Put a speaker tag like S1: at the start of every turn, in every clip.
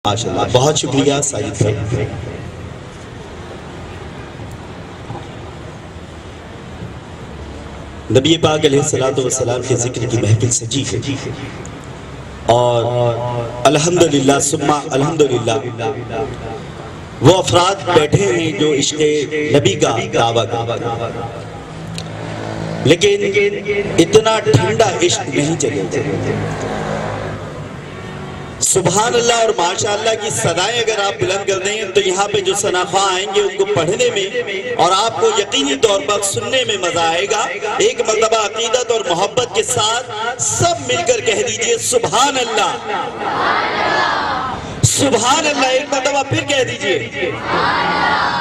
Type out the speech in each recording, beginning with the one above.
S1: ماشاءاللہ بہت شکریہ ساجد بھائی۔ نبی پاک علیہ السلام کے ذکر کی محفل سجی ہے اور الحمدللہ ثم الحمدللہ وہ افراد بیٹھے ہیں جو عشق نبی کا دعویٰ کرتے ہیں، لیکن اتنا ٹھنڈا عشق نہیں چلے۔ سبحان اللہ اور ماشاءاللہ کی صدائیں اگر آپ بلند کر دیں تو یہاں پہ جو ثناءخواہ آئیں گے ان کو پڑھنے میں اور آپ کو یقینی طور پر سننے میں مزہ آئے گا۔ ایک مرتبہ عقیدت اور محبت کے ساتھ سب مل کر کہہ دیجئے سبحان اللہ، سبحان اللہ، ایک مرتبہ پھر کہہ دیجئے۔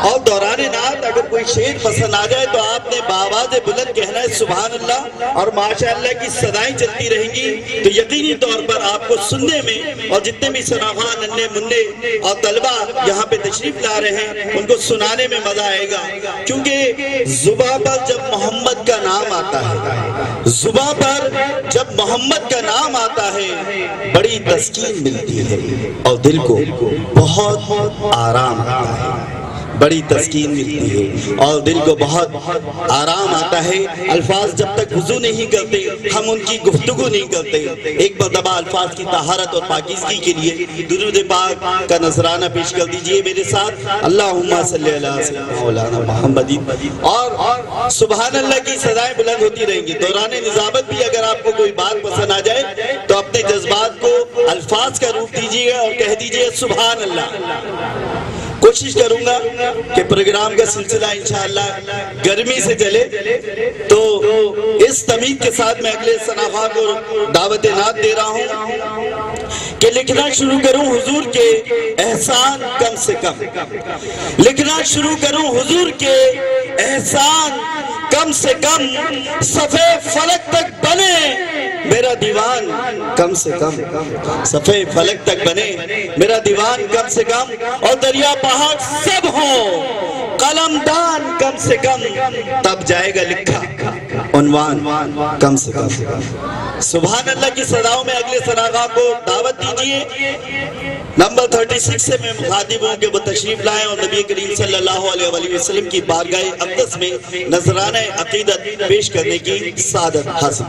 S1: اور دوران نعت اگر کوئی شعر پسند آ جائے تو آپ نے بآواز بلند کہنا ہے سبحان اللہ، اور ماشاءاللہ کی صدائیں چلتی رہیں گی تو یقینی طور پر آپ کو سننے میں، اور جتنے بھی ثناءخواہ ننھے منھے اور طلبہ یہاں پہ تشریف لا رہے ہیں ان کو سنانے میں مزہ آئے گا، کیونکہ زباں پر جب محمد کا نام آتا ہے، زباں پر جب محمد کا نام آتا ہے بڑی تسکین ملتی ہے اور دل کو بہت آرام آتا ہے، بڑی تسکین ملتی ہے اور دل کو بہت آرام آتا ہے۔ الفاظ جب تک وضو نہیں کرتے ہم ان کی گفتگو نہیں کرتے۔ ایک مرتبہ الفاظ کی طہارت اور پاکیزگی کے لیے درود پاک کا نذرانہ پیش کر دیجئے میرے ساتھ، اللہم صلی علی سیدنا مولانا محمد۔ اور سبحان اللہ کی صدائیں بلند ہوتی رہیں گی۔ دوران نظامت بھی اگر آپ کو کوئی بات پسند آ جائے تو اپنے جذبات کو الفاظ کا روپ دیجئے اور کہہ دیجئے سبحان اللہ۔ کوشش کروں گا کہ پروگرام کا سلسلہ انشاءاللہ گرمی سے چلے، تو اس تمید کے ساتھ میں اگلے ثناءخواہ کو دعوت نعت دے رہا ہوں کہ لکھنا شروع کروں حضور کے احسان کم سے کم، لکھنا شروع کروں حضور کے احسان کم سے کم، صفحے فلک تک بنے میرا دیوان کم سے کم، صفحے فلک تک بنے میرا دیوان کم سے کم، اور دریا پہاڑ سب ہوں قلم دان کم سے کم، تب جائے گا لکھا عنوان کم سے کم۔ سبحان اللہ کی صداؤں میں اگلے ثناءخواہ کو دعوت دیجئے۔ نمبر 36 سے میں مخاطب ہوں کہ وہ تشریف لائیں اور نبی کریم صلی اللہ علیہ وآلہ وسلم کی بارگاہ اقدس میں نذرانہ عقیدت پیش کرنے کی سعادت حاصل